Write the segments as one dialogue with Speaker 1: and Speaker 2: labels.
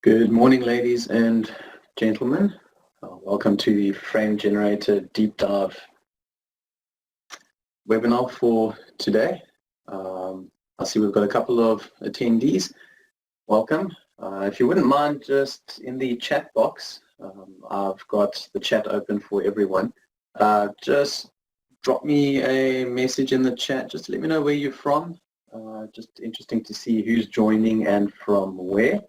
Speaker 1: Good morning, ladies and gentlemen. Welcome to the Frame Generator Deep Dive webinar for today. I see we've got a couple of attendees. Welcome. If you wouldn't mind, just in the chat box, I've got the chat open for everyone. Just drop me a message in the chat just to let me know where you're from. Just interesting to see who's joining and from where.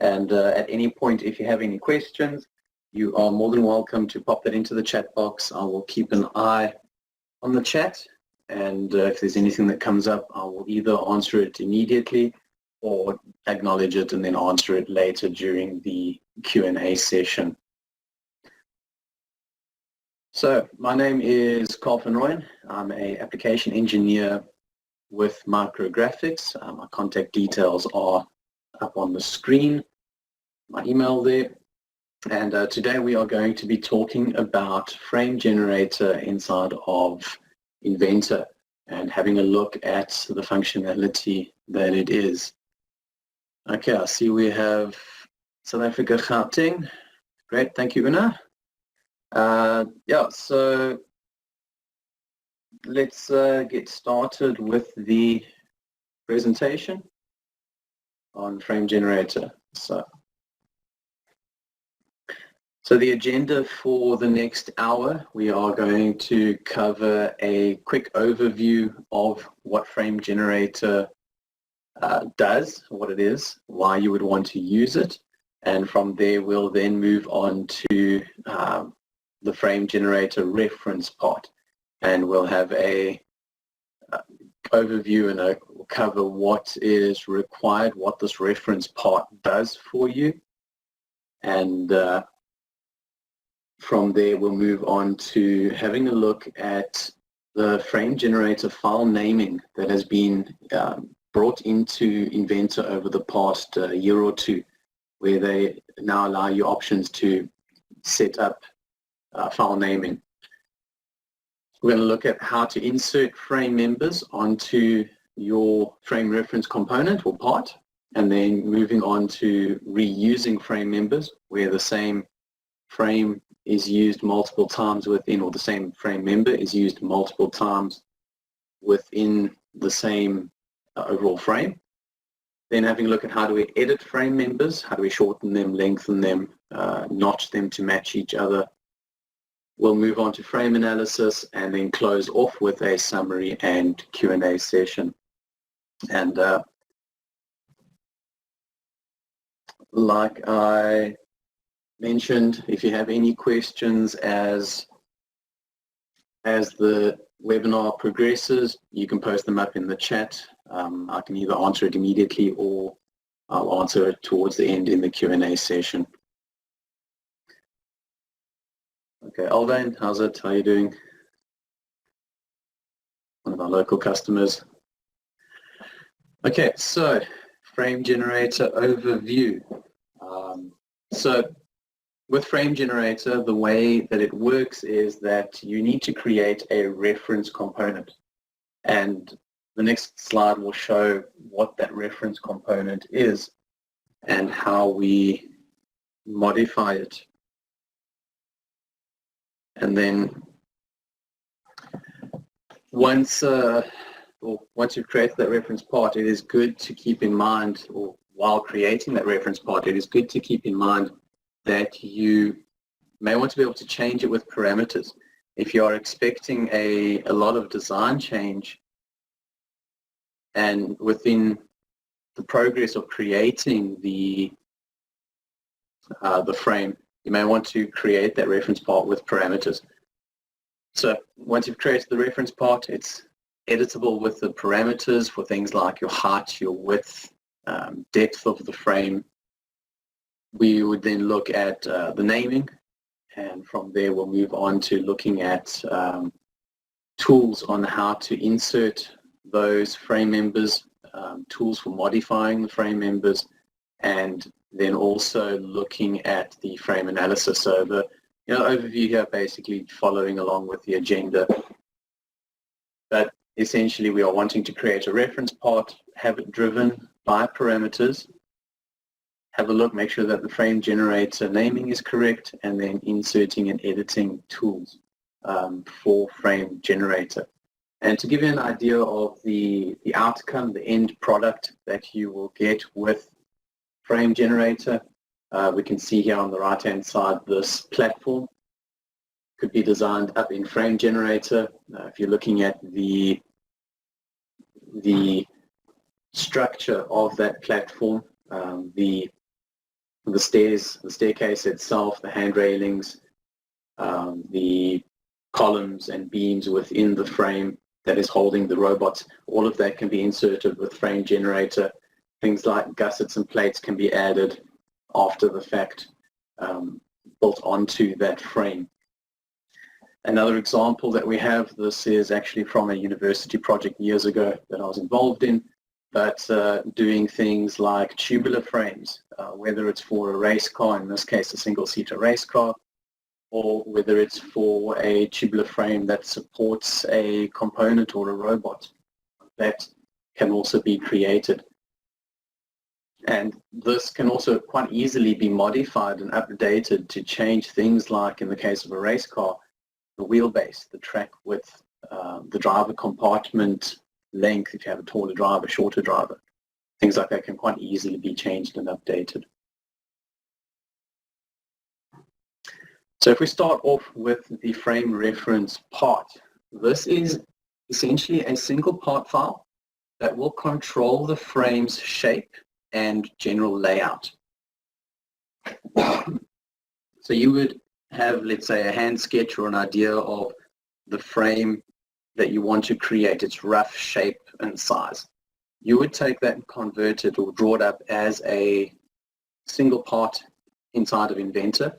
Speaker 1: And at any point, if you have any questions, you are more than welcome to pop that into the chat box. I will keep an eye on the chat, and if there's anything that comes up, I will either answer it immediately or acknowledge it and then answer it later during the Q&A session. So my name is Carl van Rooyen. I'm an application engineer with Micrographics. My contact details are up on the screen, my email there, and today we are going to be talking about Frame Generator inside of Inventor and having a look at the functionality that it is. Okay, I see we have South Africa, Gauteng. Great, thank you, Una. Yeah, so let's get started with the presentation on Frame Generator. So the agenda for the next hour, we are going to cover a quick overview of what Frame Generator does, what it is, why you would want to use it, and from there we'll then move on to the Frame Generator reference part, and we'll have a overview and we'll cover what is required, what this reference part does for you, and from there we'll move on to having a look at the Frame Generator file naming that has been brought into Inventor over the past year or two, where they now allow you options to set up file naming. We're going to look at how to insert frame members onto your frame reference component or part, and then moving on to reusing frame members where the same frame is used multiple times within, or the same frame member is used multiple times within the same overall frame. Then having a look at how do we edit frame members, how do we shorten them, lengthen them, notch them to match each other. We'll move on to frame analysis and then close off with a summary and Q&A session. And like I mentioned, if you have any questions as the webinar progresses, you can post them up in the chat. I can either answer it immediately or I'll answer it towards the end in the Q&A session. Okay, Alvin, how's it? How are you doing? One of our local customers. Okay, so Frame Generator overview. So with Frame Generator, the way that it works is that you need to create a reference component. And the next slide will show what that reference component is and how we modify it. And then once you've created that reference part, it is good to keep in mind, or while creating that reference part, it is good to keep in mind that you may want to be able to change it with parameters. If you are expecting a lot of design change, and within the progress of creating the frame, you may want to create that reference part with parameters. So once you've created the reference part, it's editable with the parameters for things like your height, your width, depth of the frame. We would then look at the naming, and from there we'll move on to looking at tools on how to insert those frame members, tools for modifying the frame members, and then also looking at the frame analysis. So the overview here basically following along with the agenda. But essentially we are wanting to create a reference part, have it driven by parameters, have a look, make sure that the frame generator naming is correct, and then inserting and editing tools for frame generator. And to give you an idea of the outcome, the end product that you will get with frame generator, we can see here on the right hand side this platform could be designed up in frame generator. If you're looking at the structure of that platform, the stairs, the staircase itself, the hand railings, the columns and beams within the frame that is holding the robots, all of that can be inserted with frame generator. Things like gussets and plates can be added after the fact, built onto that frame. Another example that we have, this is actually from a university project years ago that I was involved in, but doing things like tubular frames, whether it's for a race car, in this case a single-seater race car, or whether it's for a tubular frame that supports a component or a robot, that can also be created. And this can also quite easily be modified and updated to change things like, in the case of a race car, the wheelbase, the track width, the driver compartment length, if you have a taller driver, shorter driver. Things like that can quite easily be changed and updated. So if we start off with the frame reference part, this is essentially a single part file that will control the frame's shape and general layout. So you would have, let's say, a hand sketch or an idea of the frame that you want to create, its rough shape and size. You would take that and convert it or draw it up as a single part inside of Inventor.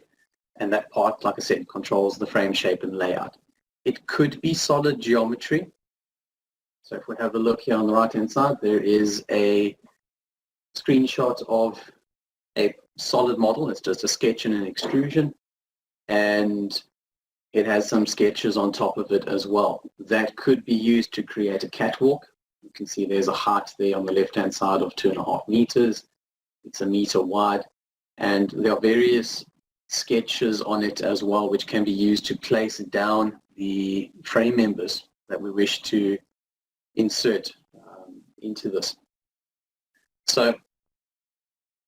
Speaker 1: And that part, like I said, controls the frame shape and layout. It could be solid geometry. So if we have a look here on the right-hand side, there is a screenshot of a solid model. It's just a sketch and an extrusion. And it has some sketches on top of it as well. That could be used to create a catwalk. You can see there's a height there on the left-hand side of 2.5 meters. It's 1 meter wide. And there are various sketches on it as well, which can be used to place down the frame members that we wish to insert into this. So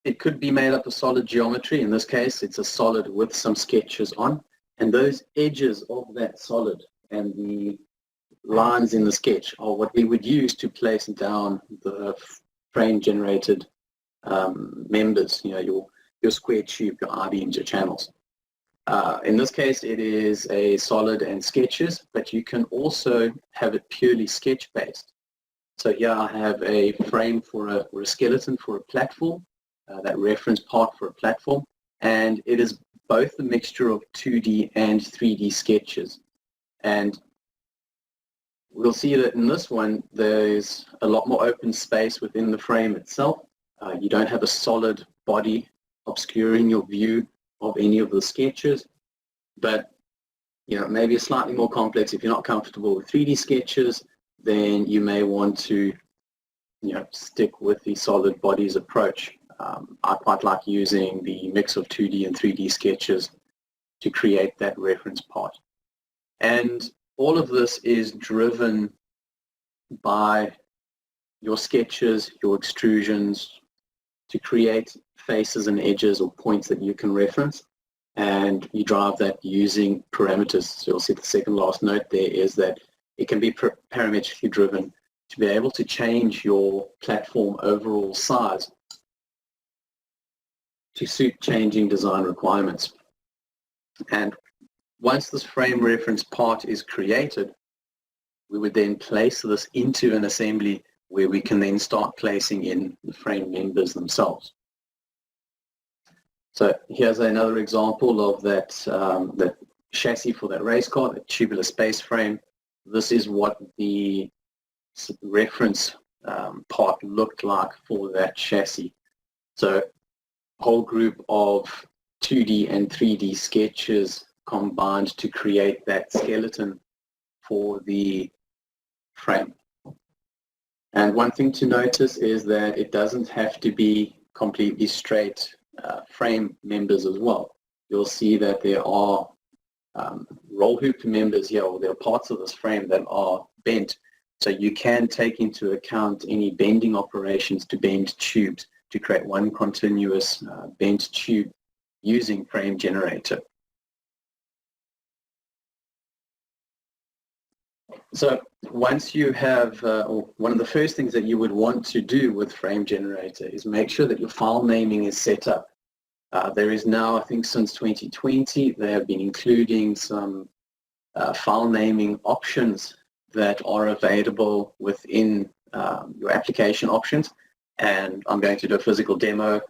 Speaker 1: it could be made up of solid geometry. In this case, it's a solid with some sketches on, and those edges of that solid and the lines in the sketch are what we would use to place down the frame generated members, you know, your square tube, your I-beams, your channels. In this case, it is a solid and sketches, but you can also have it purely sketch-based. So here I have a frame for a skeleton for a platform, that reference part for a platform, and it is both a mixture of 2D and 3D sketches. And we'll see that in this one, there's a lot more open space within the frame itself. You don't have a solid body obscuring your view of any of the sketches, but you know, maybe it's slightly more complex. If you're not comfortable with 3D sketches, then you may want to, you know, stick with the solid bodies approach. I quite like using the mix of 2D and 3D sketches to create that reference part. And all of this is driven by your sketches, your extrusions, to create faces and edges or points that you can reference, and you drive that using parameters. So you'll see the second last note there is that it can be parametrically driven to be able to change your platform overall size to suit changing design requirements. And once this frame reference part is created, we would then place this into an assembly where we can then start placing in the frame members themselves. So here's another example of that, that chassis for that race car, the tubular space frame. This is what the reference part looked like for that chassis. So a whole group of 2D and 3D sketches combined to create that skeleton for the frame. And one thing to notice is that it doesn't have to be completely straight frame members as well. You'll see that there are roll hoop members here, or there are parts of this frame that are bent. So you can take into account any bending operations to bend tubes to create one continuous bent tube using frame generator. So once you have, one of the first things that you would want to do with frame generator is make sure that your file naming is set up. There is now, I think since 2020, they have been including some file naming options that are available within your application options. And I'm going to do a physical demo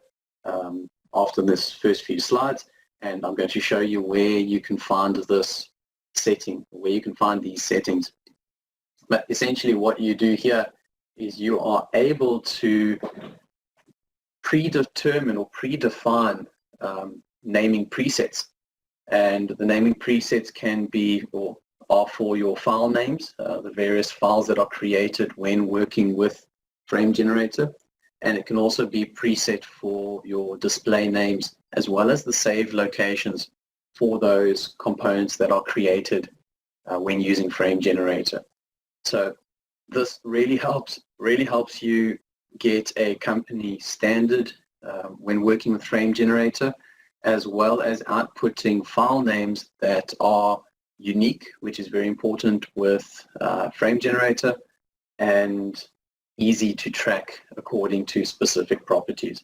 Speaker 1: after this first few slides, and I'm going to show you where you can find this setting, where you can find these settings. But essentially what you do here is you are able to predetermine or predefine naming presets. And the naming presets can be or are for your file names, the various files that are created when working with frame generator. And it can also be preset for your display names as well as the save locations for those components that are created when using frame generator. So this really helps you get a company standard when working with frame generator, as well as outputting file names that are unique, which is very important with frame generator, and easy to track according to specific properties.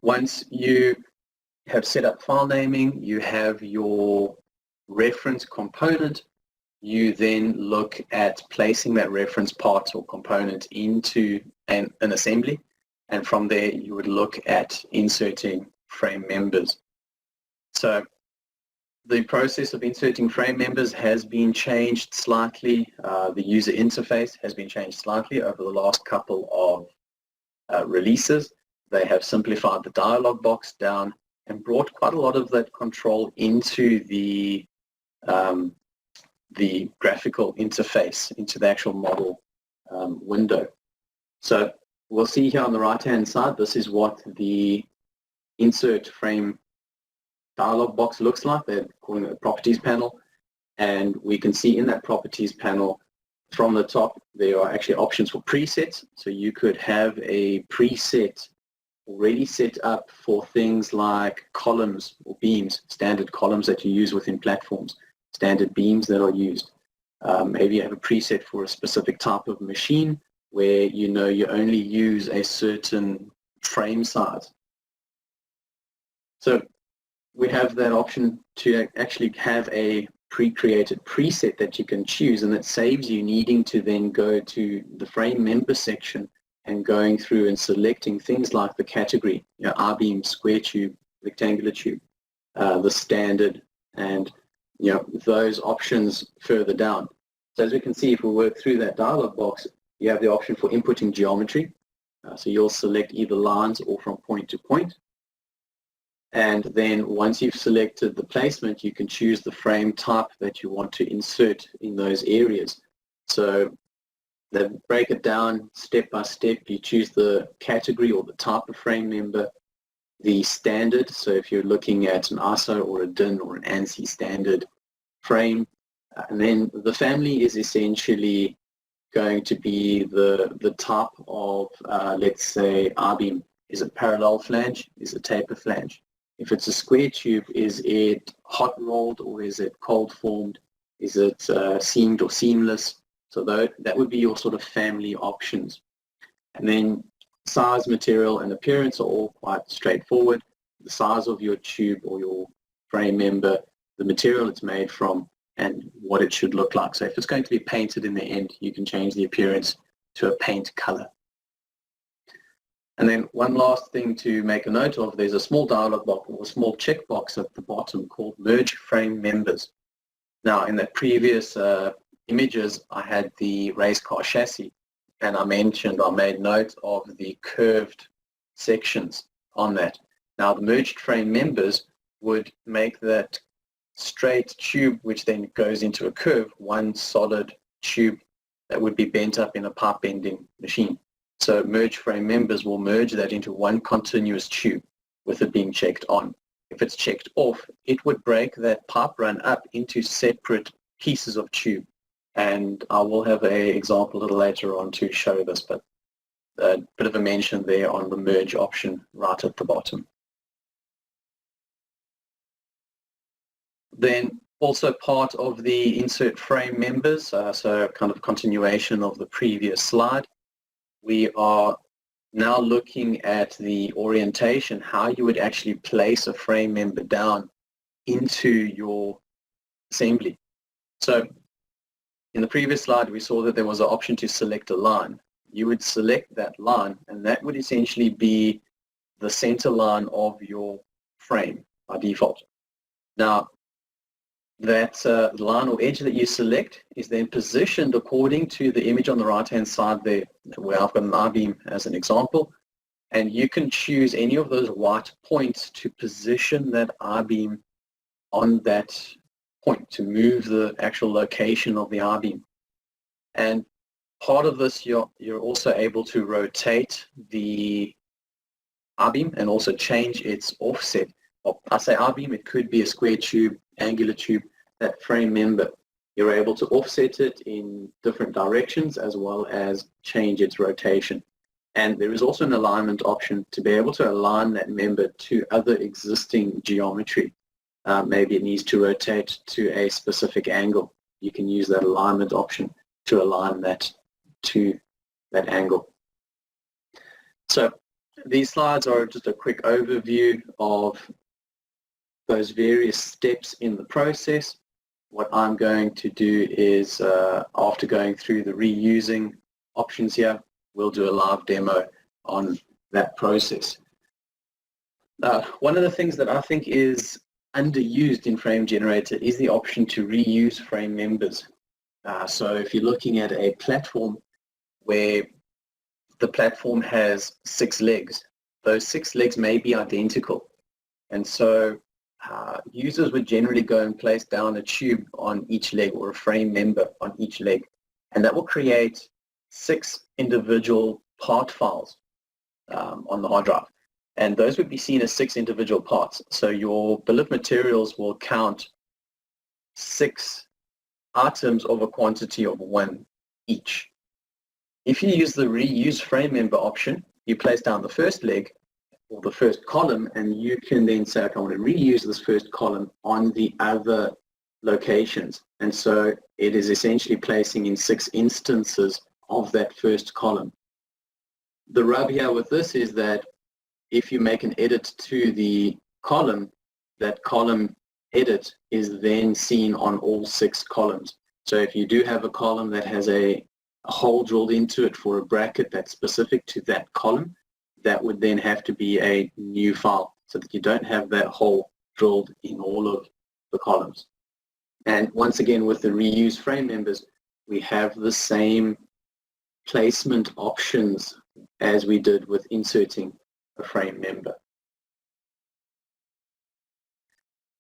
Speaker 1: Once you have set up file naming, you have your reference component, you then look at placing that reference part or component into an assembly, and from there you would look at inserting frame members. So the process of inserting frame members has been changed slightly. The user interface has been changed slightly over the last couple of releases. They have simplified the dialog box down and brought quite a lot of that control into the graphical interface, into the actual model window. So we'll see here on the right-hand side, this is what the insert frame dialog box looks like. They're calling it the properties panel. And we can see in that properties panel from the top, there are actually options for presets. So you could have a preset already set up for things like columns or beams, standard columns that you use within platforms, standard beams that are used. Maybe you have a preset for a specific type of machine where you know you only use a certain frame size. So we have that option to actually have a pre-created preset that you can choose, and that saves you needing to then go to the frame member section and going through and selecting things like the category, R-beam, square tube, rectangular tube, the standard, and those options further down. So as we can see, if we work through that dialog box, you have the option for inputting geometry. So you'll select either lines or from point to point. And then once you've selected the placement, you can choose the frame type that you want to insert in those areas. So they break it down step by step. You choose the category or the type of frame member, the standard. So if you're looking at an ISO or a DIN or an ANSI standard frame, and then the family is essentially going to be the type of, let's say, R-beam. Is it parallel flange? Is it taper flange? If it's a square tube, is it hot rolled or is it cold formed? Is it seamed or seamless? So that would be your sort of family options. And then size, material, and appearance are all quite straightforward. The size of your tube or your frame member, the material it's made from, and what it should look like. So if it's going to be painted in the end, you can change the appearance to a paint color. And then one last thing to make a note of, there's a small dialog box or a small checkbox at the bottom called Merge Frame Members. Now, in the previous images, I had the race car chassis, and I made note of the curved sections on that. Now, the merged frame members would make that straight tube, which then goes into a curve, one solid tube that would be bent up in a pipe bending machine. So merge frame members will merge that into one continuous tube with it being checked on. If it's checked off, it would break that pipe run up into separate pieces of tube. And I will have an example a little later on to show this, but a bit of a mention there on the merge option right at the bottom. Then also part of the insert frame members, so kind of continuation of the previous slide, we are now looking at the orientation, how you would actually place a frame member down into your assembly. So in the previous slide, we saw that there was an option to select a line. You would select that line, and that would essentially be the center line of your frame by default. Now, that line or edge that you select is then positioned according to the image on the right-hand side there, where I've got an I-beam as an example, and you can choose any of those white points to position that I-beam on that point, to move the actual location of the I-beam. And part of this, you're also able to rotate the I-beam and also change its offset. Well, I say I-beam, it could be a square tube, angular tube, that frame member. You're able to offset it in different directions as well as change its rotation. And there is also an alignment option to be able to align that member to other existing geometry. Maybe it needs to rotate to a specific angle. You can use that alignment option to align that to that angle. So these slides are just a quick overview of those various steps in the process. What I'm going to do is, after going through the reusing options here, we'll do a live demo on that process. One of the things that I think is underused in Frame Generator is the option to reuse frame members. So if you're looking at a platform where the platform has 6 legs, those 6 legs may be identical. And so users would generally go and place down a tube on each leg or a frame member on each leg. And that will create 6 individual part files on the hard drive. And those would be seen as 6 individual parts. So your bill of materials will count 6 items of a quantity of 1 each. If you use the reuse frame member option, you place down the first leg or the first column, and you can then say, okay, I want to reuse this first column on the other locations. And so it is essentially placing in 6 instances of that first column. The rub here with this is that if you make an edit to the column, that column edit is then seen on all 6 columns. So if you do have a column that has a hole drilled into it for a bracket that's specific to that column, that would then have to be a new file so that you don't have that hole drilled in all of the columns. And once again, with the reuse frame members, we have the same placement options as we did with inserting a frame member.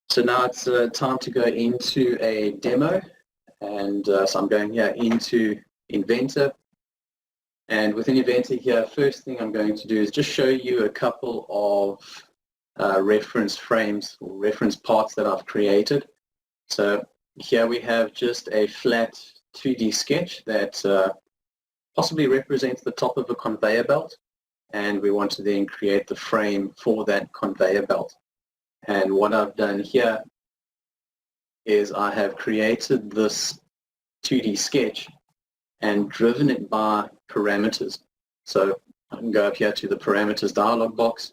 Speaker 1: So now it's time to go into a demo, and so I'm going here into Inventor. And within Inventor here, first thing I'm going to do is just show you a couple of reference frames or reference parts that I've created. So here we have just a flat 2D sketch that possibly represents the top of a conveyor belt, and we want to then create the frame for that conveyor belt. And what I've done here is I have created this 2D sketch and driven it by parameters. So I can go up here to the parameters dialog box,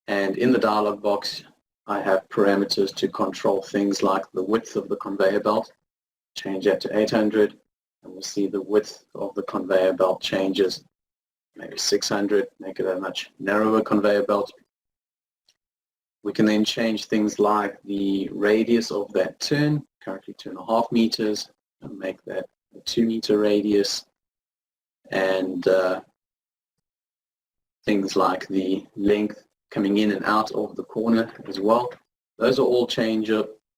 Speaker 1: and in the dialog box I have parameters to control things like the width of the conveyor belt. Change that to 800, and we'll see the width of the conveyor belt changes. Maybe 600, make it a much narrower conveyor belt. We can then change things like the radius of that turn, currently 2.5 meters, and make that a 2 meter radius, and things like the length coming in and out of the corner as well. Those are all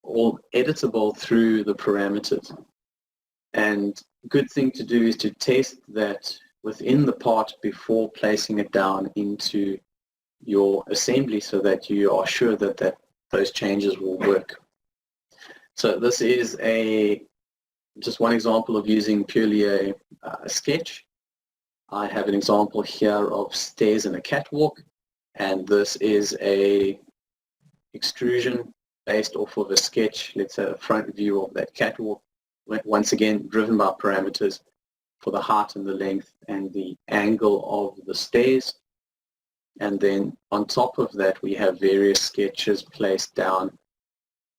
Speaker 1: all editable through the parameters. And good thing to do is to test that within the part before placing it down into your assembly so that you are sure that those changes will work. So this is just one example of using purely a sketch. I have an example here of stairs in a catwalk, and this is a extrusion based off of a sketch. Let's say a front view of that catwalk, once again driven by parameters for the height and the length and the angle of the stairs. And then on top of that we have various sketches placed down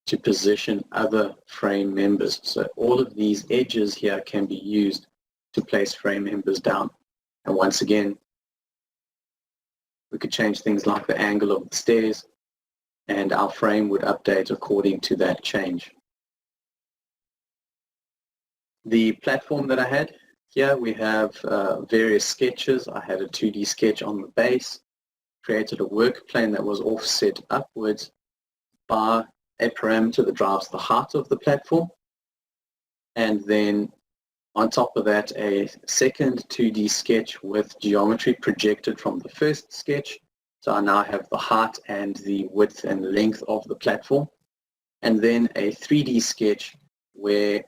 Speaker 1: to position other frame members. So all of these edges here can be used to place frame members down. And once again, we could change things like the angle of the stairs, and our frame would update according to that change. The platform that I had here, we have various sketches. I had a 2D sketch on the base, created a work plane that was offset upwards by a parameter that drives the height of the platform, and then on top of that a second 2D sketch with geometry projected from the first sketch. So I now have the height and the width and length of the platform, and then a 3D sketch where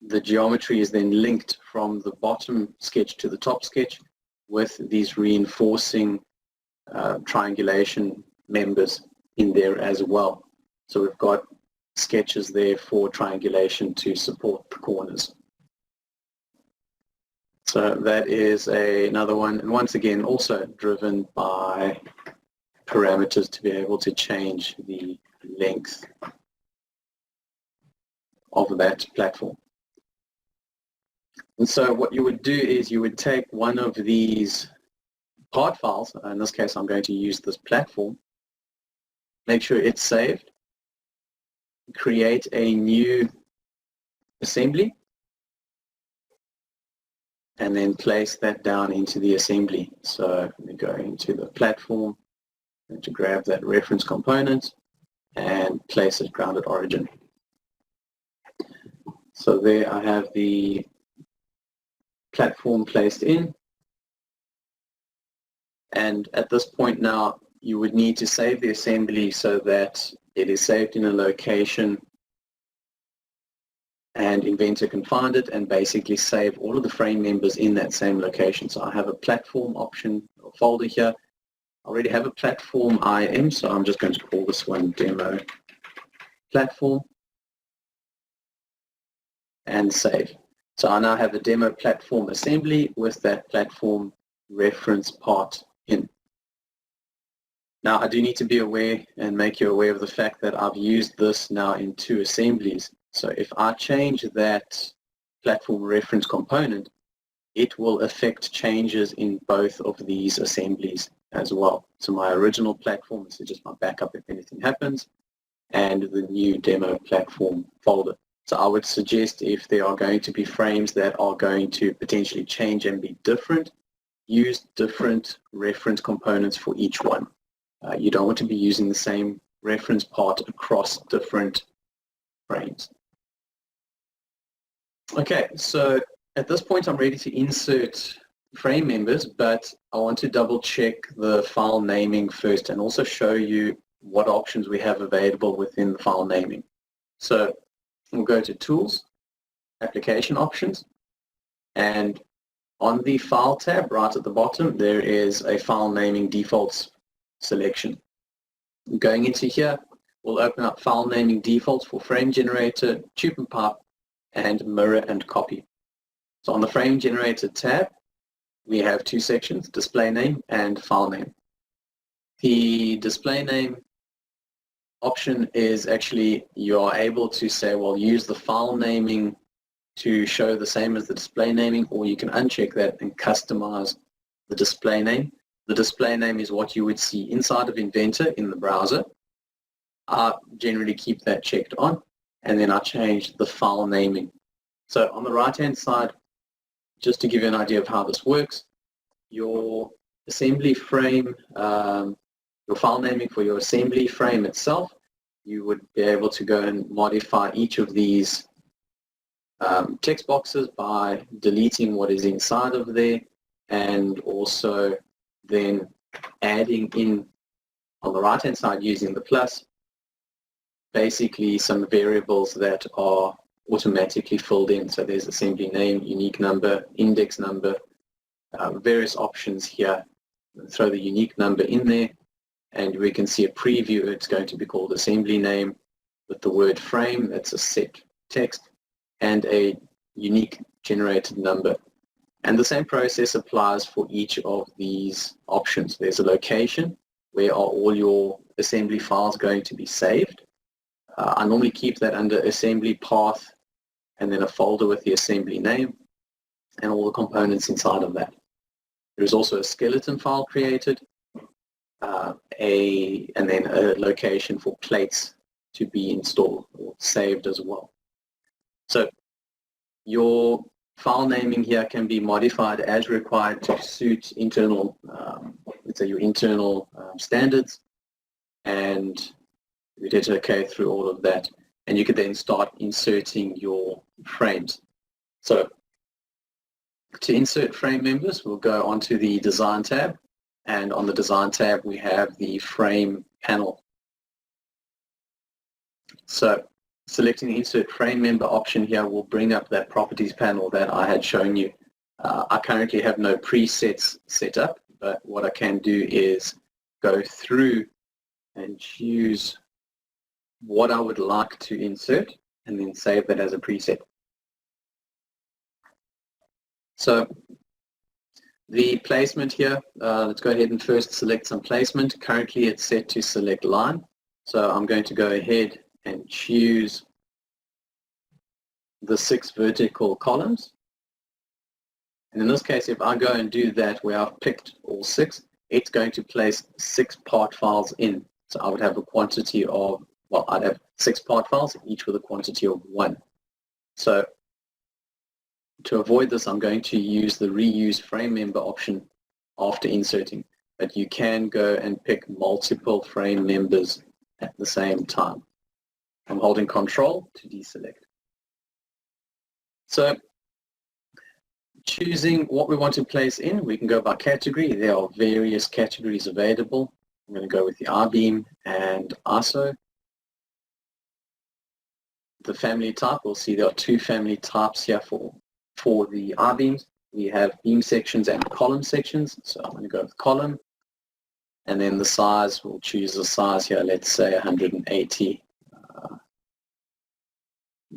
Speaker 1: the geometry is then linked from the bottom sketch to the top sketch with these reinforcing triangulation members in there as well. So we've got sketches there for triangulation to support the corners. So that is another one, and once again also driven by parameters to be able to change the length of that platform. And so what you would do is you would take one of these part files, in this case I'm going to use this platform, make sure it's saved, create a new assembly, and then place that down into the assembly. So we go into the platform and to grab that reference component and place it grounded origin. So there I have the platform placed in, and at this point now you would need to save the assembly so that it is saved in a location and Inventor can find it and basically save all of the frame members in that same location. So I have a platform option or folder here. I already have a platform IM, so I'm just going to call this one demo platform and save. So I now have a demo platform assembly with that platform reference part in. Now I do need to be aware and make you aware of the fact that I've used this now in two assemblies. So if I change that platform reference component, it will affect changes in both of these assemblies as well. So my original platform, this is just my backup if anything happens, and the new demo platform folder. So I would suggest if there are going to be frames that are going to potentially change and be different, use different reference components for each one. You don't want to be using the same reference part across different frames. Okay, so at this point I'm ready to insert frame members, but I want to double check the file naming first and also show you what options we have available within the file naming. So we'll go to Tools, Application Options, and on the File tab right at the bottom there is a file naming defaults selection. Going into here, we'll open up file naming defaults for frame generator, tube and pipe, and mirror and copy. So on the frame generator tab, we have two sections, display name and file name. The display name option is actually, you are able to say, well, use the file naming to show the same as the display naming, or you can uncheck that and customize the display name. The display name is what you would see inside of Inventor in the browser. I generally keep that checked on, and then I change the file naming. So on the right-hand side, just to give you an idea of how this works, your assembly frame, your file naming for your assembly frame itself, you would be able to go and modify each of these text boxes by deleting what is inside of there, and also then adding in on the right hand side using the plus, basically some variables that are automatically filled in. So there's assembly name, unique number, index number, various options here. Throw the unique number in there, and we can see a preview. It's going to be called assembly name with the word frame. That's a set text and a unique generated number. And the same process applies for each of these options. There's a location. Where are all your assembly files going to be saved? I normally keep that under assembly path and then a folder with the assembly name and all the components inside of that. There's also a skeleton file created, and then a location for plates to be installed or saved as well. So your file naming here can be modified as required to suit internal, let's say your internal standards, and we did okay through all of that, and you could then start inserting your frames. So to insert frame members, we'll go onto the Design tab, and on the Design tab we have the Frame panel. So selecting the Insert Frame Member option here will bring up that Properties panel that I had shown you. I currently have no presets set up, but what I can do is go through and choose what I would like to insert and then save that as a preset. So the placement here, let's go ahead and first select some placement. Currently it's set to select line. So I'm going to go ahead and choose the 6 vertical columns. And in this case, if I go and do that where I've picked all 6, it's going to place 6 part files in. So I would have a quantity of, well, I'd have 6 part files, each with a quantity of 1. So to avoid this, I'm going to use the reuse frame member option after inserting. But you can go and pick multiple frame members at the same time. I'm holding Control to deselect. So choosing what we want to place in, we can go by category. There are various categories available. I'm going to go with the I-beam and ISO. The family type, we'll see there are 2 family types here for the I-beams. We have beam sections and column sections. So I'm going to go with column. And then the size, we'll choose the size here, let's say 180.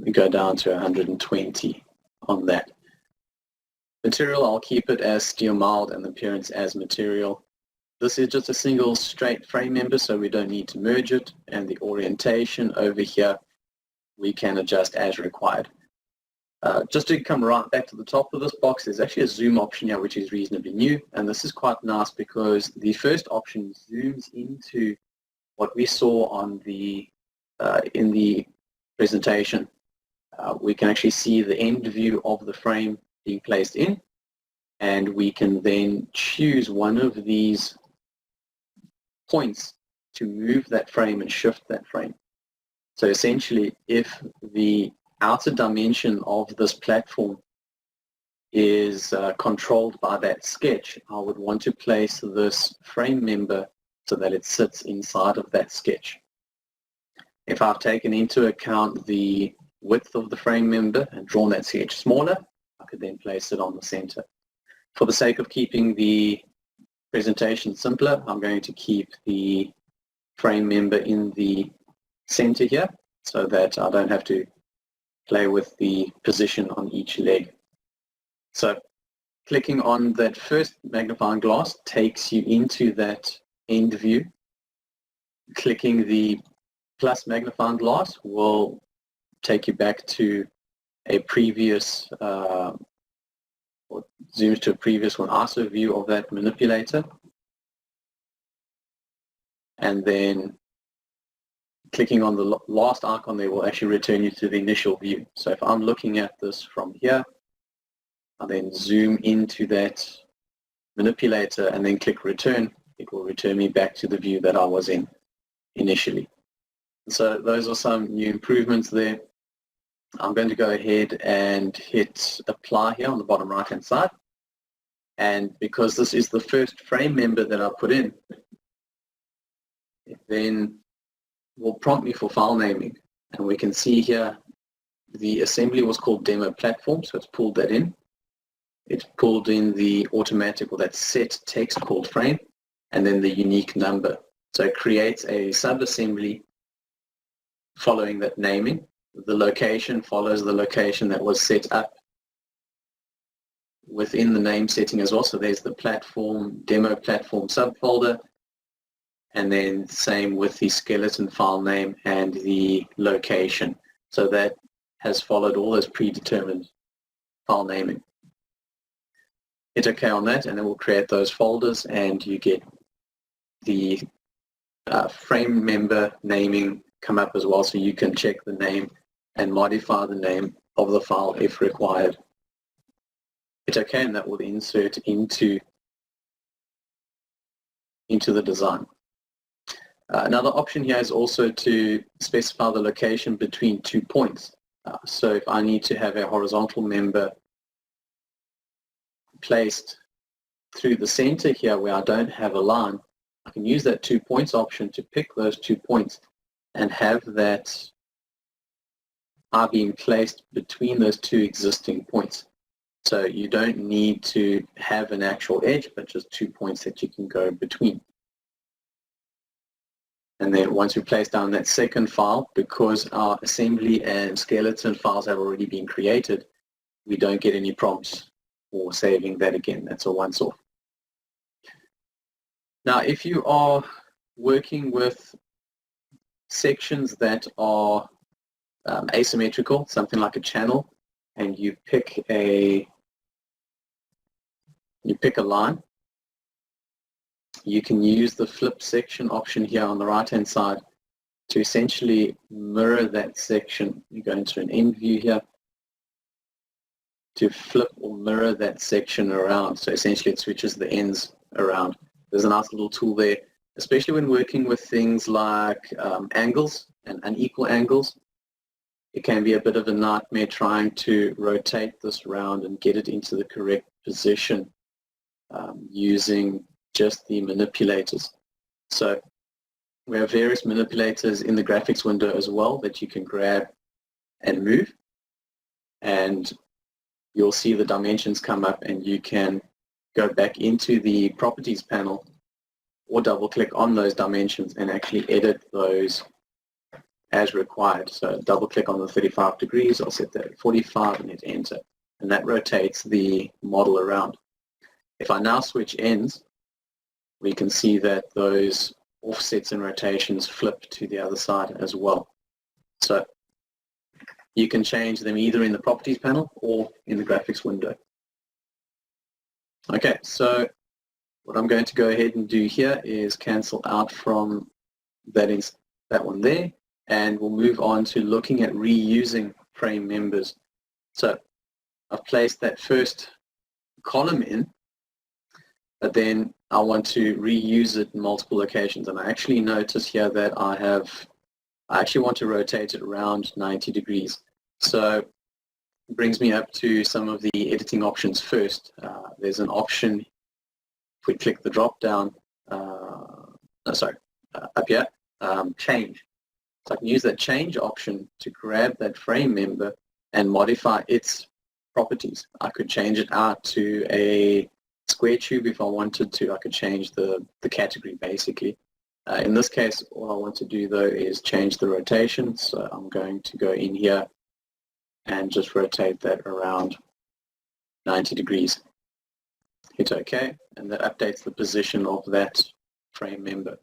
Speaker 1: We go down to 120 on that. Material, I'll keep it as steel mild and the appearance as material. This is just a single straight frame member, so we don't need to merge it. And the orientation over here, we can adjust as required. Just to come right back to the top of this box, there's actually a zoom option here, which is reasonably new. And this is quite nice because the first option zooms into what we saw on the in the presentation. We can actually see the end view of the frame being placed in, and we can then choose one of these points to move that frame and shift that frame. So essentially, if the outer dimension of this platform is controlled by that sketch, I would want to place this frame member so that it sits inside of that sketch. If I've taken into account the width of the frame member and drawn that sketch smaller, I could then place it on the center. For the sake of keeping the presentation simpler, I'm going to keep the frame member in the center here so that I don't have to play with the position on each leg. So clicking on that first magnifying glass takes you into that end view. Clicking the plus magnifying glass will take you back to a previous, or zooms to a previous one, ISO view of that manipulator. And then clicking on the last icon there will actually return you to the initial view. So if I'm looking at this from here, I then zoom into that manipulator and then click return, it will return me back to the view that I was in initially. So those are some new improvements there. I'm going to go ahead and hit apply here on the bottom right hand side. And because this is the first frame member that I put in, it then will prompt me for file naming. And we can see here the assembly was called demo platform, so it's pulled that in. It's pulled in the automatic or that set text called frame, and then the unique number. So it creates a subassembly following that naming. The location follows the location that was set up within the name setting as well. So there's the platform, demo platform subfolder, and then same with the skeleton file name and the location. So that has followed all those predetermined file naming. Hit OK on that, and then we'll create those folders, and you get the frame member naming come up as well, so you can check the name and modify the name of the file if required. Hit OK, and that will insert into the design. Another option here is also to specify the location between 2 points. So if I need to have a horizontal member placed through the center here where I don't have a line, I can use that 2 points option to pick those 2 points and have that are being placed between those 2 existing points. So you don't need to have an actual edge, but just 2 points that you can go between. And then once we place down that second file, because our assembly and skeleton files have already been created, we don't get any prompts for saving that again. That's a once-off. Now, if you are working with sections that are asymmetrical, something like a channel, and you pick a line, you can use the flip section option here on the right hand side to essentially mirror that section. You go into an end view here to flip or mirror that section around. So essentially it switches the ends around. There's a nice little tool there, especially when working with things like angles and unequal angles. It can be a bit of a nightmare trying to rotate this around and get it into the correct position using just the manipulators. So we have various manipulators in the graphics window as well that you can grab and move, and you'll see the dimensions come up, and you can go back into the properties panel or double click on those dimensions and actually edit those as required. So double click on the 35 degrees, I'll set that at 45 and hit enter, and that rotates the model around. If I now switch ends, we can see that those offsets and rotations flip to the other side as well. So you can change them either in the properties panel or in the graphics window. Okay, so what I'm going to go ahead and do here is cancel out from that one there, and we'll move on to looking at reusing frame members. So I've placed that first column in, but then I want to reuse it in multiple locations, and I actually notice here that I actually want to rotate it around 90 degrees. So it brings me up to some of the editing options first. There's an option, if we click the drop down, up here, change. So I can use that change option to grab that frame member and modify its properties. I could change it out to a square tube if I wanted to. I could change the category basically. In this case, all I want to do though is change the rotation. So I'm going to go in here and just rotate that around 90 degrees. Hit OK, and that updates the position of that frame member.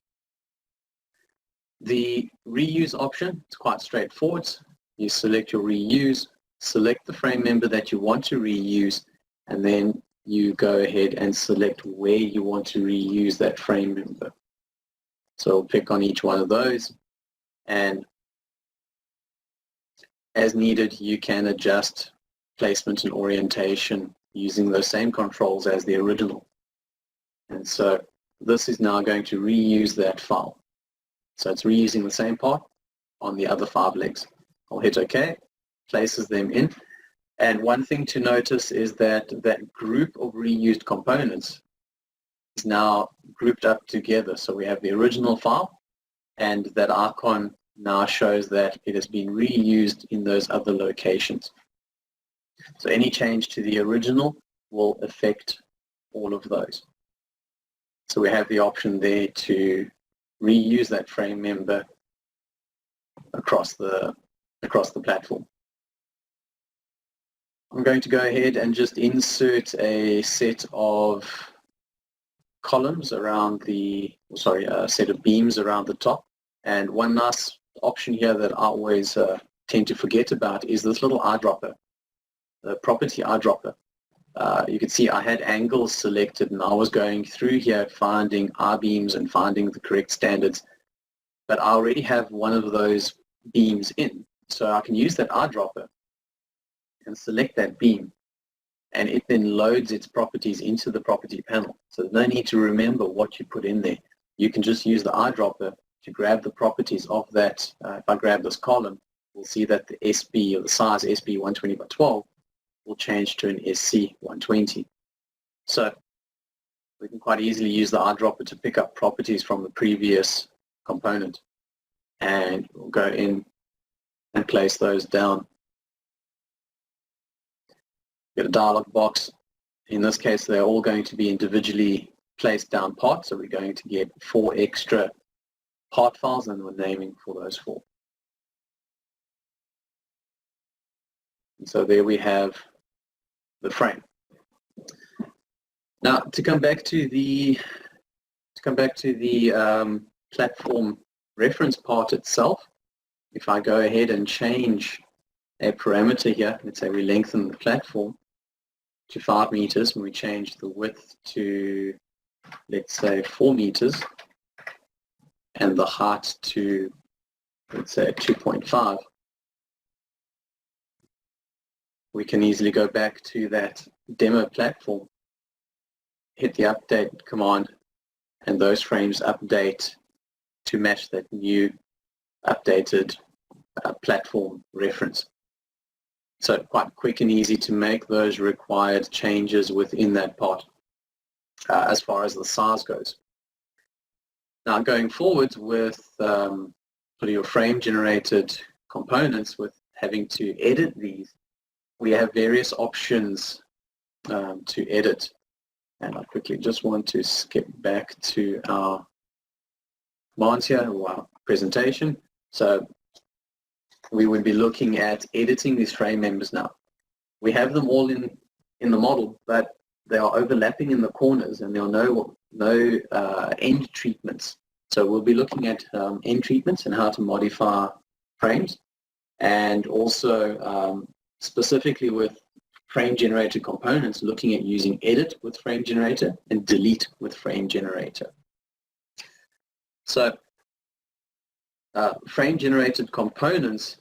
Speaker 1: The reuse option, it's quite straightforward. You select your reuse, select the frame member that you want to reuse, and then you go ahead and select where you want to reuse that frame member. So pick on each one of those, and as needed, you can adjust placement and orientation using those same controls as the original. And so this is now going to reuse that file. So it's reusing the same part on the other 5 legs. I'll hit OK, places them in. And one thing to notice is that that group of reused components is now grouped up together. So we have the original file, and that icon now shows that it has been reused in those other locations. So any change to the original will affect all of those. So we have the option there to reuse that frame member across the platform. I'm going to go ahead and just insert a set of columns around a set of beams around the top. And one nice option here that I always tend to forget about is this little eyedropper, the property eyedropper. You can see I had angles selected, and I was going through here finding I-beams and finding the correct standards, but I already have one of those beams in. So I can use that eyedropper and select that beam, and it then loads its properties into the property panel. So there's no need to remember what you put in there. You can just use the eyedropper to grab the properties of that. If I grab this column, we'll see that the SB, or the size SB 120 by 12, will change to an SC 120. So we can quite easily use the eyedropper to pick up properties from the previous component, and we'll go in and place those down. Get a dialog box. In this case, they're all going to be individually placed down part, so we're going to get 4 extra part files, and we're naming for those 4. And so there we have the frame. Now, to come back to the platform reference part itself, if I go ahead and change a parameter here, let's say we lengthen the platform to 5 meters, and we change the width to, let's say, 4 meters, and the height to, let's say, 2.5. We can easily go back to that demo platform, hit the update command, and those frames update to match that new updated platform reference. So quite quick and easy to make those required changes within that part as far as the size goes. Now going forward with your frame generated components, with having to edit these, we have various options to edit. And I quickly just want to skip back to our commands here, or our presentation. So we would be looking at editing these frame members now. We have them all in the model, but they are overlapping in the corners, and there are no end treatments. So we'll be looking at end treatments and how to modify frames, and also specifically with frame generator components, looking at using edit with frame generator and delete with frame generator. So frame generated components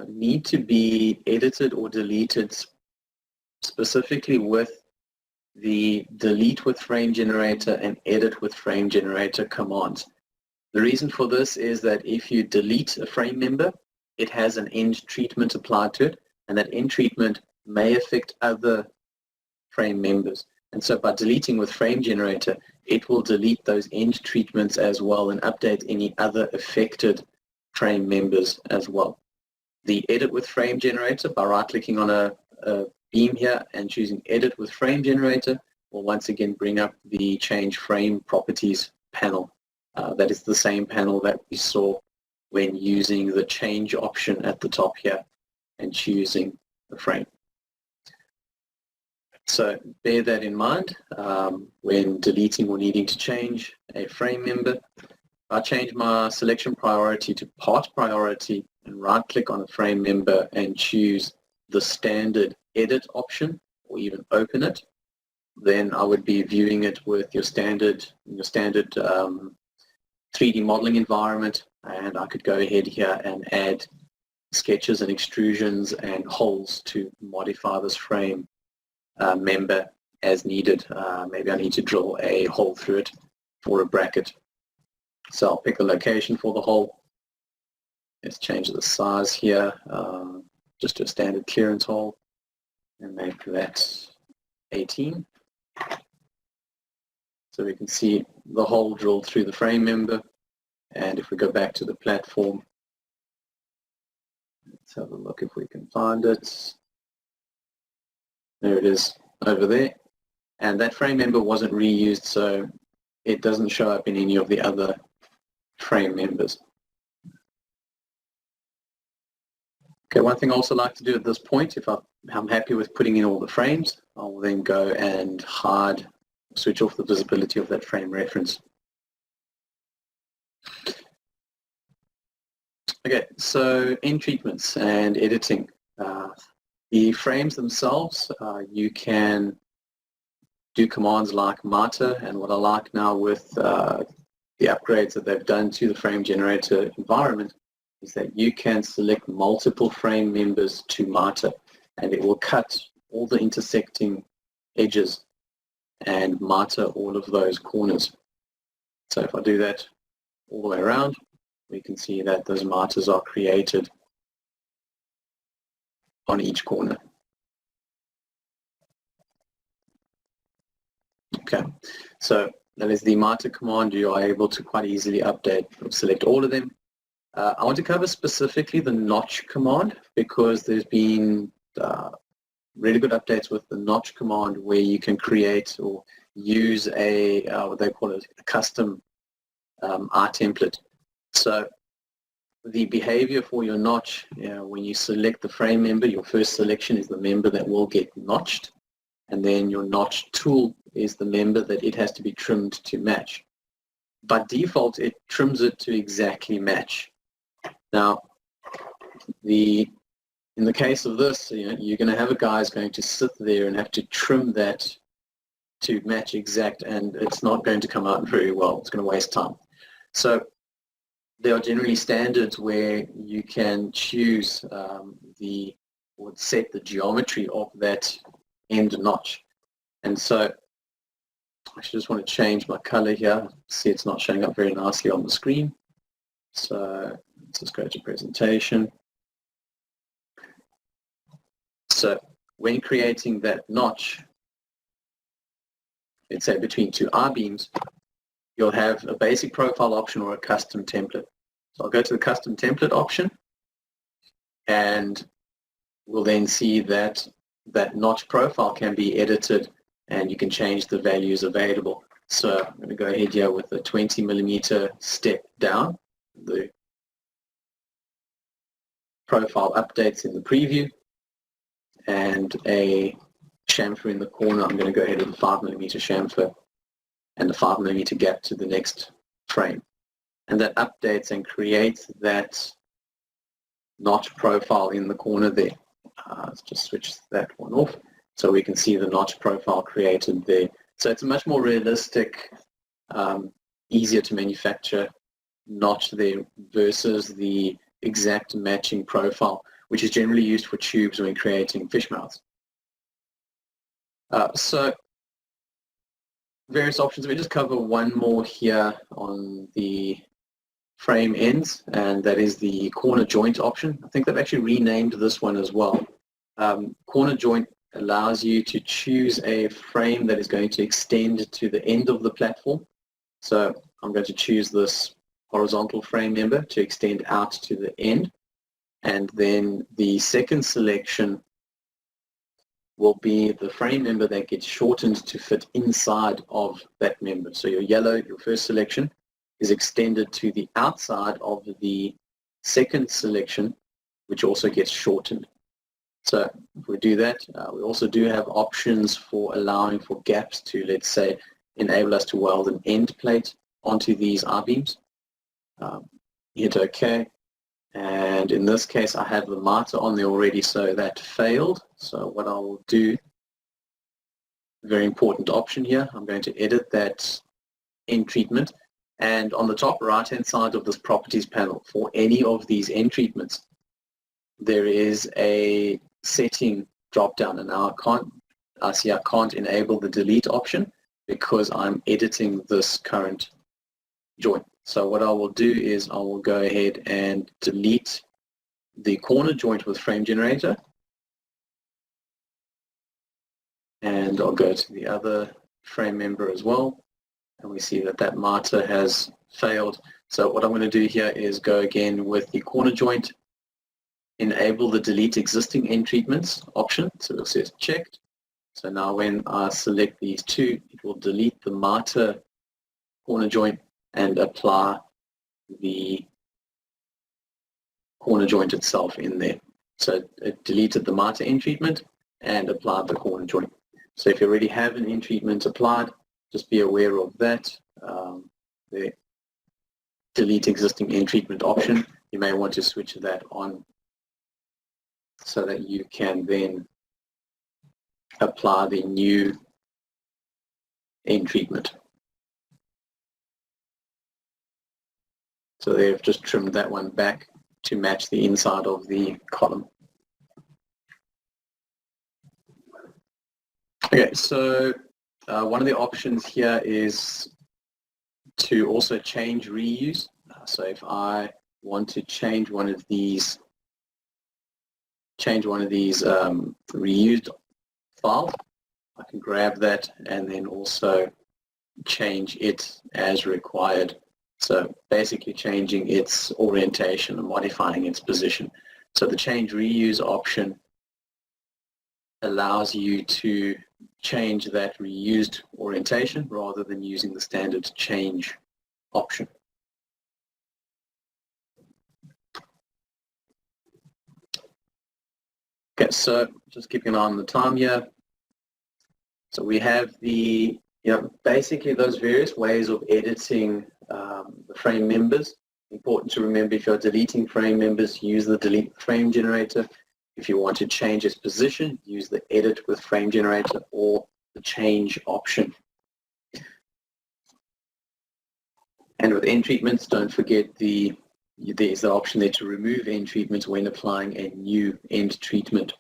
Speaker 1: need to be edited or deleted specifically with the delete with frame generator and edit with frame generator commands. The reason for this is that if you delete a frame member, it has an end treatment applied to it, and that end treatment may affect other frame members. And so by deleting with frame generator, it will delete those end treatments as well and update any other affected frame members as well. The edit with frame generator, by right-clicking on a beam here and choosing edit with frame generator, will once again bring up the change frame properties panel. That is the same panel that we saw when using the change option at the top here and choosing the frame. So bear that in mind when deleting or needing to change a frame member. I change my selection priority to part priority and right-click on a frame member and choose the standard edit option, or even open it. Then I would be viewing it with your standard 3D modeling environment, and I could go ahead here and add sketches and extrusions and holes to modify this frame member as needed. Maybe I need to drill a hole through it for a bracket. So I'll pick a location for the hole. Let's change the size here just a standard clearance hole and make that 18. So we can see the hole drilled through the frame member. And if we go back to the platform, let's have a look if we can find it. There it is over there. And that frame member wasn't reused, so it doesn't show up in any of the other frame members. Okay, one thing I also like to do at this point, if I'm happy with putting in all the frames, I'll then go and hide, switch off the visibility of that frame reference. Okay, so end treatments and editing. The frames themselves, you can do commands like Mata, and what I like now with the upgrades that they've done to the frame generator environment is that you can select multiple frame members to Mata, and it will cut all the intersecting edges and Mata all of those corners. So if I do that all the way around, we can see that those Matas are created on each corner. Okay, so that is the Mata command. You are able to quite easily update or select all of them. I want to cover specifically the notch command because there's been really good updates with the notch command where you can create or use a what they call it, a custom art template. So the behavior for your notch, when you select the frame member, your first selection is the member that will get notched, and then your notch tool is the member that it has to be trimmed to match. By default, it trims it to exactly match. Now, in the case of this, you're going to have a guy who's going to sit there and have to trim that to match exact, and it's not going to come out very well. It's going to waste time. So there are generally standards where you can choose or set the geometry of that end notch. And so I just want to change my color here. See, it's not showing up very nicely on the screen. So let's just go to presentation. So when creating that notch, let's say between two I-beams, you'll have a basic profile option or a custom template. So I'll go to the custom template option, and we'll then see that that notch profile can be edited and you can change the values available. So I'm going to go ahead here with a 20mm step down. The profile updates in the preview, and a chamfer in the corner. I'm going to go ahead with a 5mm chamfer and a 5mm gap to the next frame. And that updates and creates that notch profile in the corner there. Let's just switch that one off so we can see the notch profile created there. So it's a much more realistic, easier to manufacture notch there versus the exact matching profile, which is generally used for tubes when creating fish mouths. So various options. We just cover one more here on the frame ends, and that is the corner joint option. I think they've actually renamed this one as well. Corner joint allows you to choose a frame that is going to extend to the end of the platform. So I'm going to choose this horizontal frame member to extend out to the end, and then the second selection will be the frame member that gets shortened to fit inside of that member. So your yellow, your first selection, is extended to the outside of the second selection, which also gets shortened. So if we do that, we also do have options for allowing for gaps to, let's say, enable us to weld an end plate onto these I-beams. Hit OK. And in this case, I have the Mata on there already, so that failed. So what I will do, very important option here, I'm going to edit that end treatment. And on the top right-hand side of this properties panel, for any of these end treatments, there is a setting drop-down. And now I can't enable the delete option because I'm editing this current joint. So what I will do is I will go ahead and delete the corner joint with frame generator, and I'll go to the other frame member as well, and we see that that miter has failed. So what I'm going to do here is go again with the corner joint, enable the delete existing end treatments option, so we'll see it's checked. So now when I select these two, it will delete the miter corner joint and apply the corner joint itself in there. So it deleted the miter end treatment and applied the corner joint. So if you already have an end treatment applied, just be aware of that. The delete existing end treatment option, you may want to switch that on so that you can then apply the new end treatment. So they've just trimmed that one back to match the inside of the column. Okay, so one of the options here is to also change reuse. So if I want to change one of these reused files, I can grab that and then also change it as required. So basically changing its orientation and modifying its position. So the change reuse option allows you to change that reused orientation rather than using the standard change option. Okay, so just keeping an eye on the time here. So we have the, basically those various ways of editing the frame members. Important to remember, if you're deleting frame members, use the delete frame generator. If you want to change its position, use the edit with frame generator or the change option. And with end treatments, don't forget there's the option there to remove end treatments when applying a new end treatment.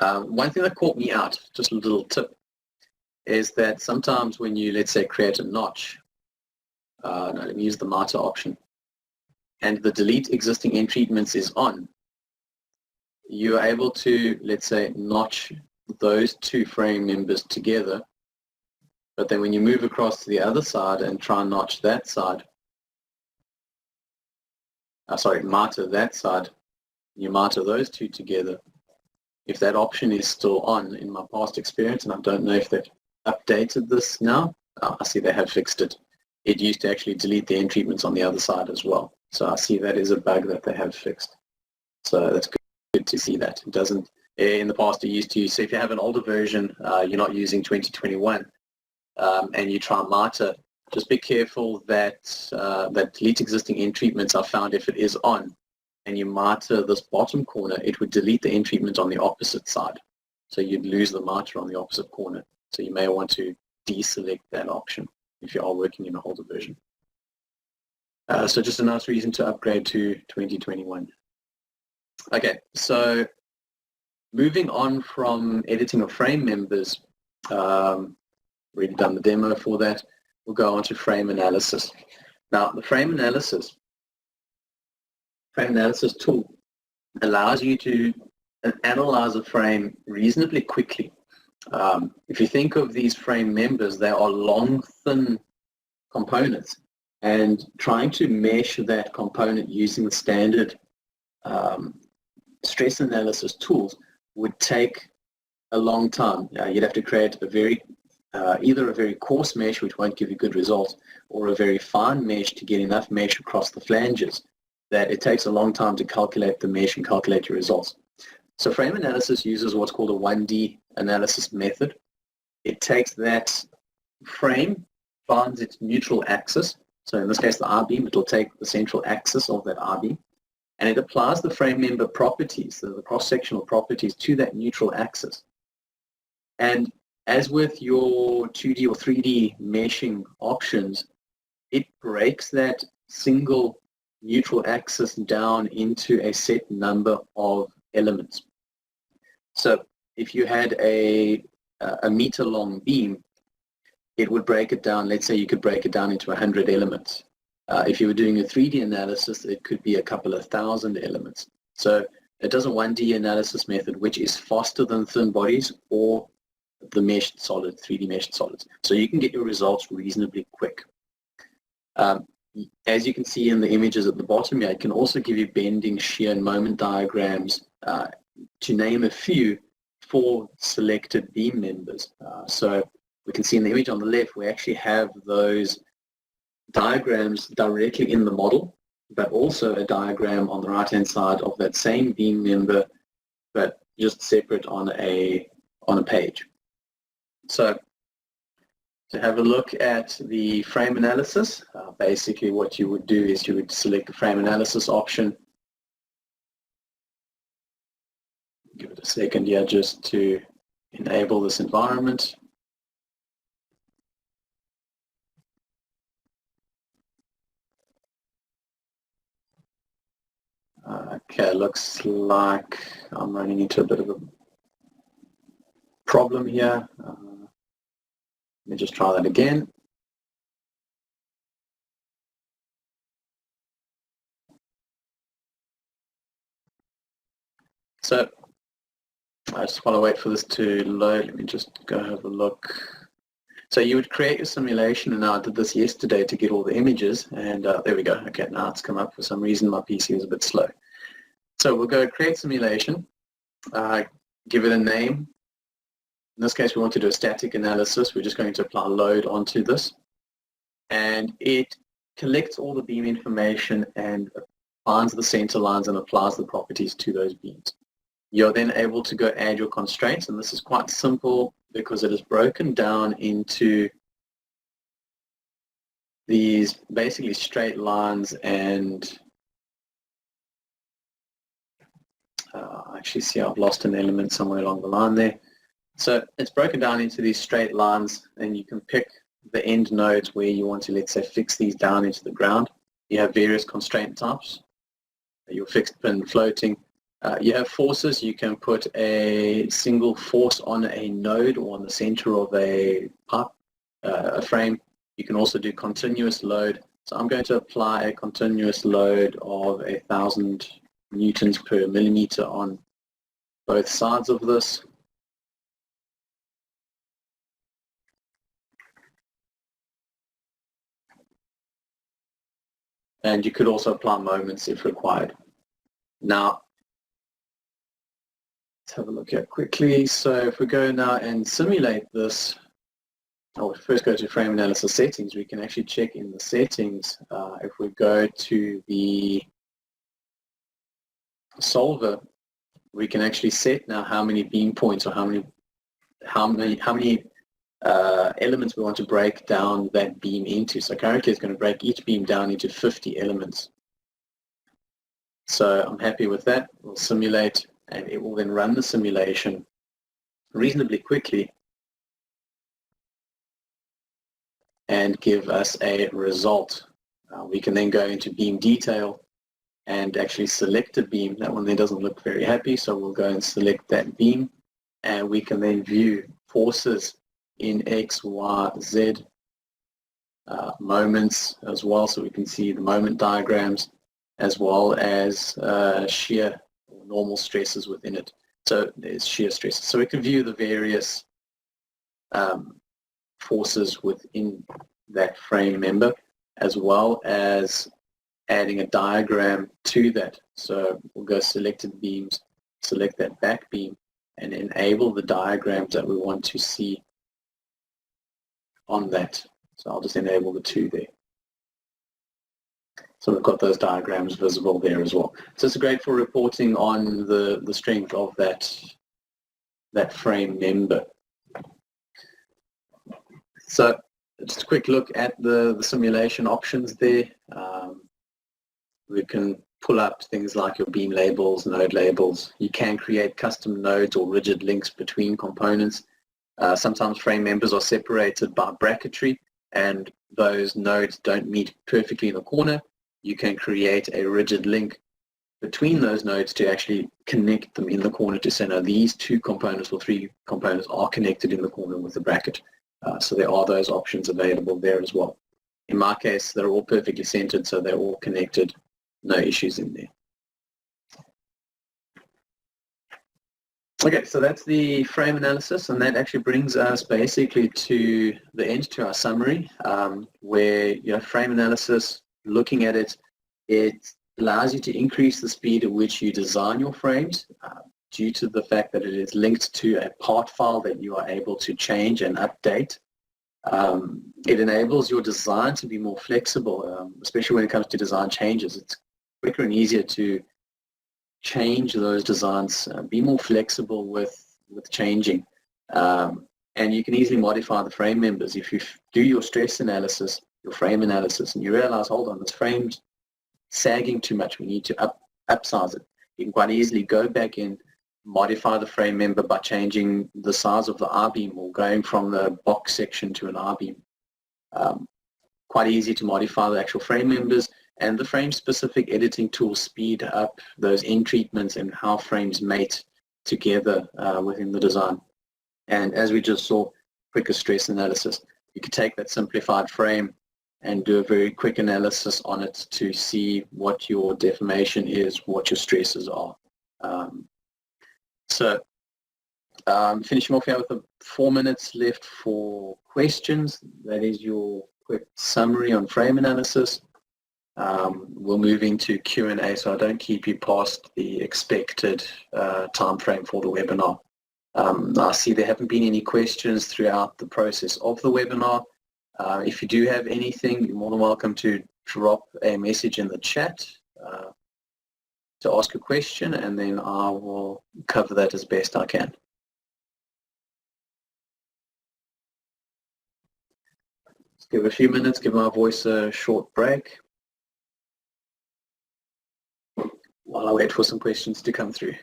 Speaker 1: One thing that caught me out, just a little tip, is that sometimes when you, let's say, create a notch, let me use the miter option, and the delete existing end treatments is on, you're able to, let's say, notch those two frame members together, but then when you move across to the other side and try and notch that side, miter that side, you miter those two together. If that option is still on, in my past experience, and I don't know if they've updated this now, I see they have fixed it. It used to actually delete the end treatments on the other side as well. So I see that is a bug that they have fixed. So that's good to see that. It doesn't, in the past it used to, so if you have an older version, you're not using 2021, and you try and miter, just be careful that that delete existing end treatments are found if it is on, and you miter this bottom corner, it would delete the end treatment on the opposite side. So you'd lose the miter on the opposite corner. So you may want to deselect that option if you are working in an older version. So just a nice reason to upgrade to 2021. Okay, so moving on from editing of frame members, already done the demo for that, we'll go on to frame analysis. Now, the frame analysis tool allows you to analyze a frame reasonably quickly. If you think of these frame members, they are long, thin components, and trying to mesh that component using the standard stress analysis tools would take a long time. You'd have to create a very either a very coarse mesh, which won't give you good results, or a very fine mesh to get enough mesh across the flanges that it takes a long time to calculate the mesh and calculate your results. So frame analysis uses what's called a 1D analysis method. It takes that frame, finds its neutral axis. So in this case, the I-beam, it will take the central axis of that I-beam, and it applies the frame member properties, so the cross-sectional properties, to that neutral axis. And as with your 2D or 3D meshing options, it breaks that single neutral axis down into a set number of elements. So if you had a meter long beam, it would break it down. Let's say you could break it down into 100 elements. If you were doing a 3D analysis, it could be a couple of thousand elements. So it does a 1D analysis method, which is faster than thin bodies or the meshed solid, 3D meshed solids. So you can get your results reasonably quick. As you can see in the images at the bottom here, it can also give you bending, shear, and moment diagrams, to name a few, for selected beam members. So we can see in the image on the left, we actually have those diagrams directly in the model, but also a diagram on the right-hand side of that same beam member, but just separate on a page. So to have a look at the frame analysis, basically what you would do is you would select the frame analysis option. Give it a second here just to enable this environment. Okay, looks like I'm running into a bit of a problem here. Let me just try that again. So I just want to wait for this to load. Let me just go have a look. So you would create your simulation, and I did this yesterday to get all the images, and there we go. Okay, now it's come up. For some reason my PC is a bit slow. So we'll go create simulation, give it a name. In this case we want to do a static analysis. We're just going to apply load onto this, and it collects all the beam information and finds the center lines and applies the properties to those beams. You're then able to go add your constraints, and this is quite simple because it is broken down into these basically straight lines, and I actually see I've lost an element somewhere along the line there. So it's broken down into these straight lines, and you can pick the end nodes where you want to, let's say, fix these down into the ground. You have various constraint types. Your fixed pin, floating. You have forces. You can put a single force on a node or on the center of a pipe, a frame. You can also do continuous load. So I'm going to apply a continuous load of 1,000 newtons per millimeter on both sides of this. And you could also apply moments if required. Now, let's have a look here quickly. So if we go now and simulate this, I'll first go to frame analysis settings. We can actually check in the settings. If we go to the solver, we can actually set now how many beam points or how many elements we want to break down that beam into. So currently it's going to break each beam down into 50 elements. So I'm happy with that. We'll simulate, and it will then run the simulation reasonably quickly and give us a result. We can then go into beam detail and actually select a beam. That one there doesn't look very happy, so we'll go and select that beam, and we can then view forces in X, Y, Z, moments as well, so we can see the moment diagrams as well as shear or normal stresses within it. So there's shear stresses. So we can view the various forces within that frame member, as well as adding a diagram to that. So we'll go selected beams, select that back beam, and enable the diagrams that we want to see on that. So I'll just enable the two there. So we've got those diagrams visible there as well. So it's great for reporting on the strength of that frame member. So just a quick look at the simulation options there. We can pull up things like your beam labels, node labels. You can create custom nodes or rigid links between components. Sometimes frame members are separated by bracketry, and those nodes don't meet perfectly in the corner. You can create a rigid link between those nodes to actually connect them in the corner to say, no, these two components or three components are connected in the corner with the bracket. So there are those options available there as well. In my case, they're all perfectly centered, so they're all connected. No issues in there. Okay, so that's the frame analysis, and that actually brings us basically to the end, to our summary, where frame analysis, looking at it, it allows you to increase the speed at which you design your frames due to the fact that it is linked to a part file that you are able to change and update. It enables your design to be more flexible, especially when it comes to design changes. It's quicker and easier to change those designs, be more flexible with changing. And you can easily modify the frame members. If you do your stress analysis, your frame analysis, and you realize, hold on, this frame's sagging too much, we need to upsize it. You can quite easily go back in, modify the frame member by changing the size of the I-beam or going from the box section to an I-beam. Quite easy to modify the actual frame members, and the frame-specific editing tools speed up those end treatments and how frames mate together within the design. And as we just saw, quicker stress analysis. You could take that simplified frame and do a very quick analysis on it to see what your deformation is, what your stresses are. Finishing off here with 4 minutes left for questions. That is your quick summary on frame analysis. We'll move into Q&A, so I don't keep you past the expected time frame for the webinar. I see there haven't been any questions throughout the process of the webinar. If you do have anything, you're more than welcome to drop a message in the chat to ask a question, and then I will cover that as best I can. Let's give a few minutes, give my voice a short break while I wait for some questions to come through.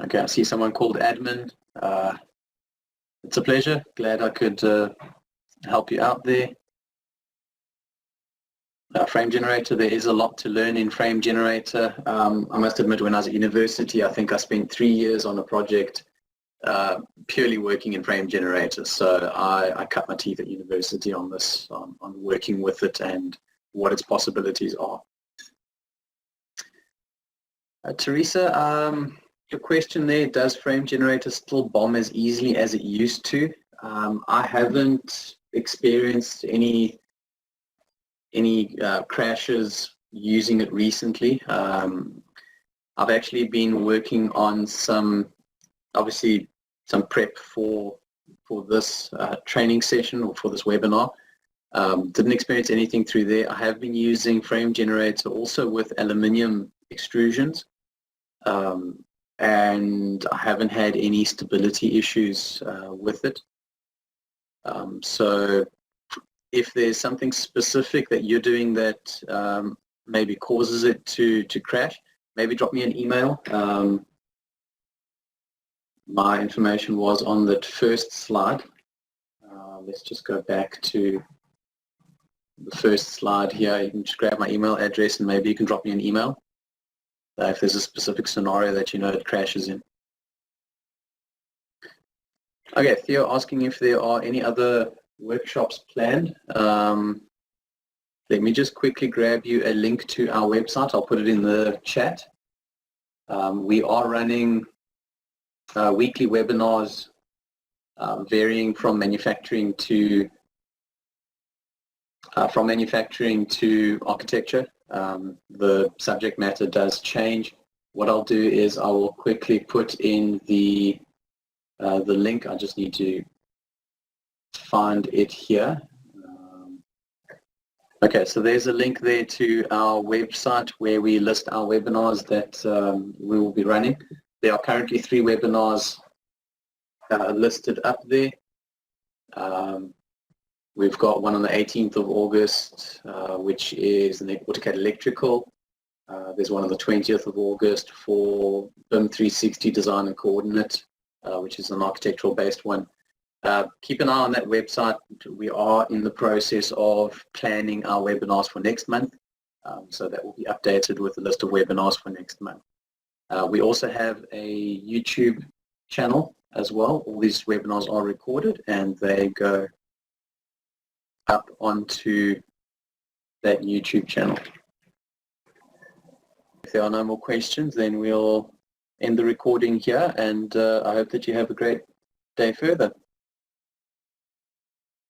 Speaker 1: Okay, I see someone called admin. It's a pleasure. Glad I could help you out there. Frame generator, there is a lot to learn in frame generator. I must admit, when I was at university, I think I spent 3 years on a project purely working in frame generator. So I cut my teeth at university on this, on working with it and what its possibilities are. Teresa, your question there, does frame generator still bomb as easily as it used to? I haven't experienced any crashes using it recently. I've actually been working on some prep for this training session or for this webinar. Didn't experience anything through there. I have been using frame generator also with aluminium extrusions, and I haven't had any stability issues with it. So if there's something specific that you're doing that maybe causes it to crash, maybe drop me an email. My information was on the first slide. Let's just go back to the first slide here. You can just grab my email address and maybe you can drop me an email if there's a specific scenario that you know it crashes in. Okay, Theo asking if there are any other workshops planned. Let me just quickly grab you a link to our website. I'll put it in the chat. We are running weekly webinars varying from manufacturing to architecture. The subject matter does change. What I'll do is I will quickly put in the link. I just need to find it here. Okay, so there's a link there to our website where we list our webinars that we will be running. There are currently 3 webinars listed up there. We've got one on the 18th of August, which is an AutoCAD electrical. There's one on the 20th of August for BIM 360 design and coordinate, which is an architectural based one. Keep an eye on that website. We are in the process of planning our webinars for next month. So that will be updated with a list of webinars for next month. We also have a YouTube channel as well. All these webinars are recorded and they go up onto that YouTube channel. If there are no more questions, then we'll end the recording here, and I hope that you have a great day further.